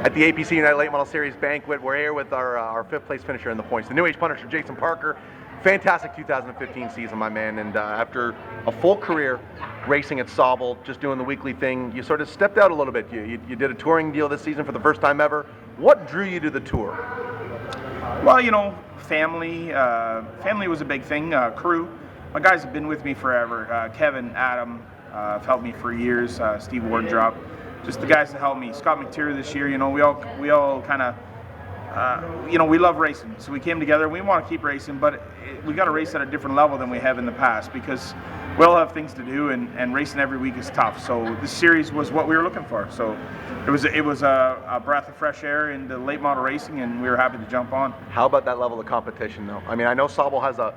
At the APC United Late Model Series banquet, we're here with our fifth place finisher in the points, the New Age Punisher, Jason Parker. Fantastic 2015 season, my man. And after a full career racing at Sauble, just doing the weekly thing, you sort of stepped out a little bit. You did a touring deal this season for the first time ever. What drew you to the tour? Well, family. Family was a big thing. Crew. My guys have been with me forever. Kevin, Adam have helped me for years. Steve Wardrop. Just the guys that helped me. Scott McTeer this year. We all kind of. We love racing, so we came together. We want to keep racing, but we got to race at a different level than we have in the past because we all have things to do, and racing every week is tough. So this series was what we were looking for. So it was a breath of fresh air into late model racing, and we were happy to jump on. How about that level of competition, though? I mean, I know Sauble has a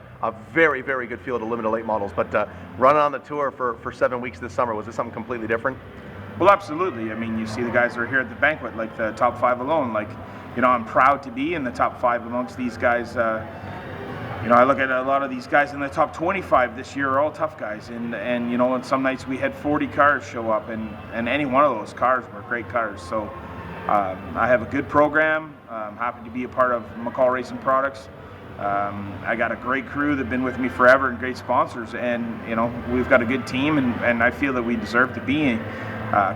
very, very good field of limited late models, but running on the tour for 7 weeks this summer, was this something completely different? Well, absolutely. I mean, you see the guys that are here at the banquet, like the top 5 alone. I'm proud to be in the top 5 amongst these guys. I look at a lot of these guys in the top 25 this year are all tough guys, and some nights we had 40 cars show up, and any one of those cars were great cars. So I have a good program. I'm happy to be a part of McCall Racing Products. I got a great crew that've been with me forever and great sponsors, and we've got a good team, and I feel that we deserve to be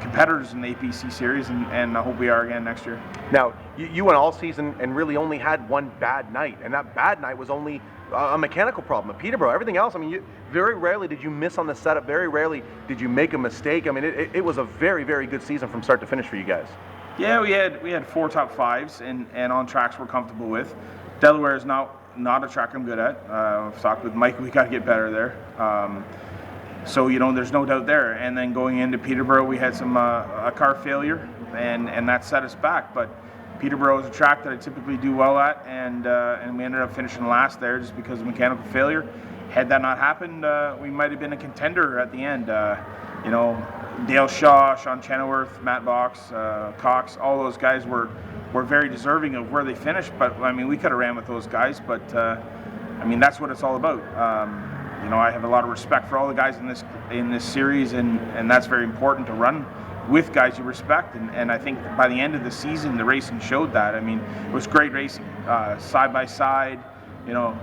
competitors in the APC series, and I hope we are again next year. Now, you went all season and really only had one bad night, and that bad night was only a mechanical problem at Peterborough. Everything else, I mean, very rarely did you miss on the setup, very rarely did you make a mistake. I mean, it was a very, very good season from start to finish for you guys. Yeah, we had 4 top 5s, and on tracks we're comfortable with. Delaware is not a track I'm good at. I've talked with Mike, we got to get better there. So there's no doubt there. And then going into Peterborough, we had some a car failure, and that set us back. But Peterborough is a track that I typically do well at, and we ended up finishing last there just because of mechanical failure. Had that not happened, we might have been a contender at the end. Dale Shaw, Sean Chenoweth, Matt Box, Cox, all those guys were very deserving of where they finished. But I mean, we could have ran with those guys. But that's what it's all about. I have a lot of respect for all the guys in this series, and that's very important to run with guys you respect. And I think by the end of the season, the racing showed that. I mean, it was great racing, side by side.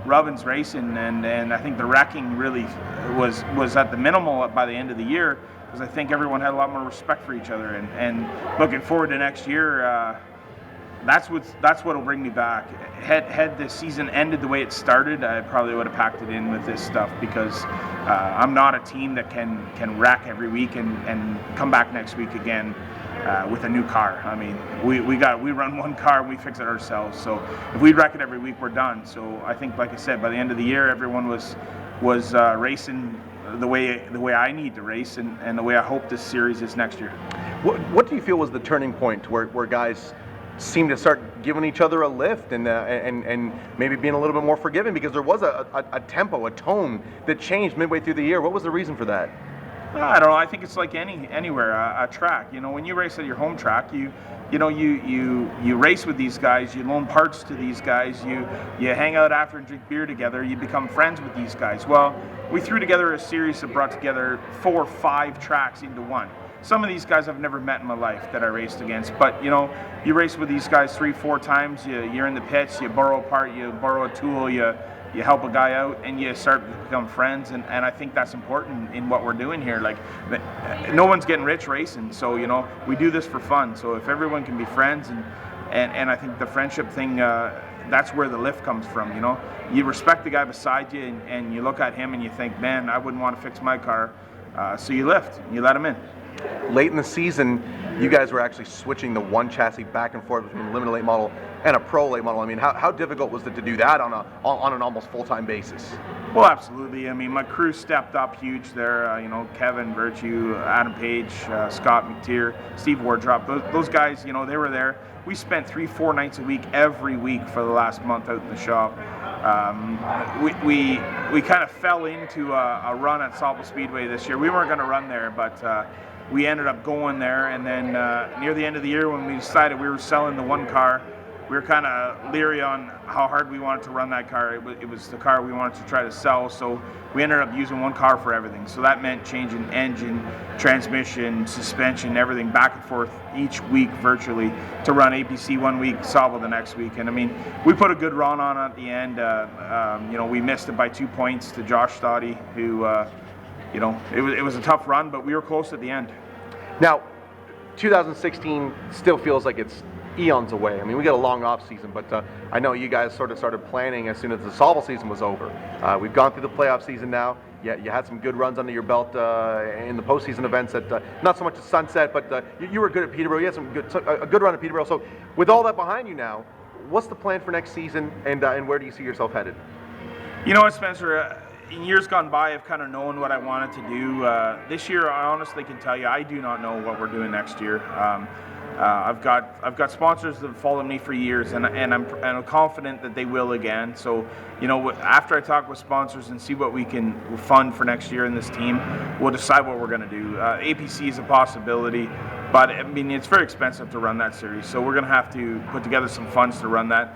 Robin's racing, and I think the wrecking really was at the minimal by the end of the year, because I think everyone had a lot more respect for each other. And looking forward to next year. That's what'll bring me back. Had the season ended the way it started, I probably would have packed it in with this stuff, because I'm not a team that can wreck every week and come back next week again with a new car. I mean, we run one car and we fix it ourselves. So if we wreck it every week, we're done. So I think, like I said, by the end of the year, everyone was racing the way I need to race, and the way I hope this series is next year. What do you feel was the turning point where guys seem to start giving each other a lift and maybe being a little bit more forgiving, because there was a tempo, a tone that changed midway through the year? What was the reason for that? I don't know. I think it's like anywhere, a track. When you race at your home track, you race with these guys, you loan parts to these guys, you hang out after and drink beer together, you become friends with these guys. Well, we threw together a series that brought together 4 or 5 tracks into one. Some of these guys I've never met in my life that I raced against, but you race with these guys 3-4 times, you're in the pits, you borrow a part, you borrow a tool, you help a guy out, and you start to become friends, and I think that's important in what we're doing here. Like, no one's getting rich racing, so we do this for fun. So if everyone can be friends, and I think the friendship thing, that's where the lift comes from. You respect the guy beside you, and you look at him and you think, man, I wouldn't want to fix my car, so you lift, you let him in. Late in the season, you guys were actually switching the one chassis back and forth between a limited late model and a pro late model. I mean, how difficult was it to do that on an almost full-time basis? Well, absolutely. I mean, my crew stepped up huge there. Kevin Virtue, Adam Page, Scott McTeer, Steve Wardrop. Those guys, they were there. We spent 3-4 nights a week every week for the last month out in the shop. We kind of fell into a run at Sauble Speedway this year. We weren't going to run there, but we ended up going there, and then near the end of the year, when we decided we were selling the one car, we were kind of leery on how hard we wanted to run that car. It was the car we wanted to try to sell, so we ended up using one car for everything. So that meant changing engine, transmission, suspension, everything back and forth each week virtually to run APC one week, Sauble the next week. And I mean, we put a good run on at the end. We missed it by 2 points to Josh Stoddy, who, it was a tough run, but we were close at the end. Now, 2016 still feels like it's eons away. I mean, we got a long off season, but I know you guys sort of started planning as soon as the Sauble season was over. We've gone through the playoff season now. You had some good runs under your belt in the postseason events at not so much at Sunset, but you were good at Peterborough. You had a good run at Peterborough. So with all that behind you now, what's the plan for next season, and where do you see yourself headed? You know what, Spencer? In years gone by, I've kind of known what I wanted to do. This year, I honestly can tell you, I do not know what we're doing next year. I've got sponsors that have followed me for years, and I'm confident that they will again. So, after I talk with sponsors and see what we can fund for next year in this team, we'll decide what we're going to do. APC is a possibility, but I mean, it's very expensive to run that series, so we're going to have to put together some funds to run that.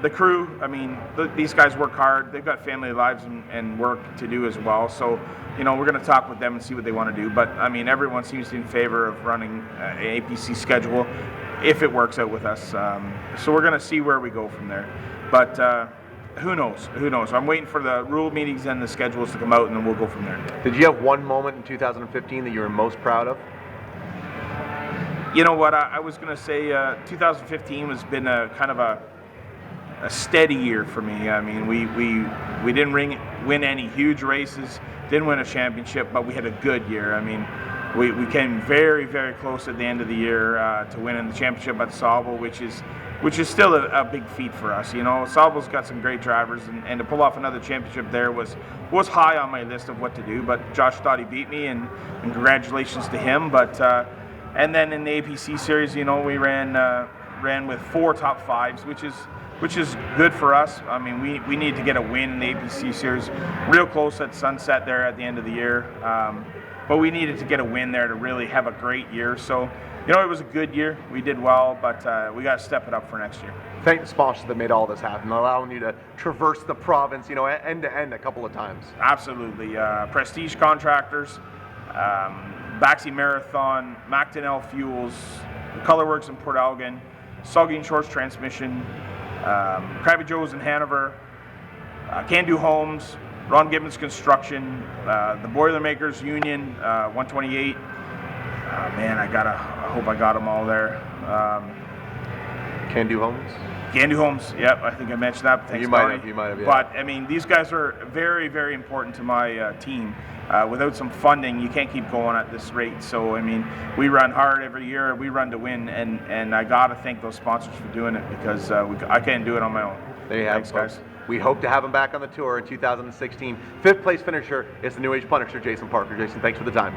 The crew, I mean, these guys work hard. They've got family lives and work to do as well. So, we're going to talk with them and see what they want to do. But, I mean, everyone seems to be in favor of running an APC schedule if it works out with us. So we're going to see where we go from there. But who knows? Who knows? I'm waiting for the rule meetings and the schedules to come out, and then we'll go from there. Did you have one moment in 2015 that you were most proud of? You know what? I was going to say 2015 has been a kind of a steady year for me. I mean, we didn't win any huge races, didn't win a championship, but we had a good year. I mean, we came very, very close at the end of the year to winning the championship at Sauble, which is still a big feat for us. Sauble's got some great drivers, and to pull off another championship there was high on my list of what to do. But Josh Stoddy beat me, and congratulations to him. But and then in the APC series, we ran with 4 top 5s, which is good for us. I mean, we need to get a win in the APC series. Real close at Sunset there at the end of the year. But we needed to get a win there to really have a great year. So, it was a good year. We did well, but we got to step it up for next year. Thank the sponsors that made all this happen, allowing you to traverse the province, end to end a couple of times. Absolutely. Prestige Contractors, Baxi Marathon, Macdonell Fuels, Colorworks in Port Elgin, Saugeen Shores Transmission, Krabby Joe's in Hanover, Can Do Homes, Ron Gibbons Construction, the Boilermakers Union, 128. I hope I got them all there. Can Do Homes? Can Do Homes, yep, I think I mentioned that. Thanks, you might have, yeah. But, I mean, these guys are very, very important to my team. Without some funding, you can't keep going at this rate. So, I mean, we run hard every year. We run to win, and I got to thank those sponsors for doing it, because I can't do it on my own. There you have it, guys. We hope to have him back on the tour in 2016. 5th place finisher is the New Age Punisher, Jason Parker. Jason, thanks for the time.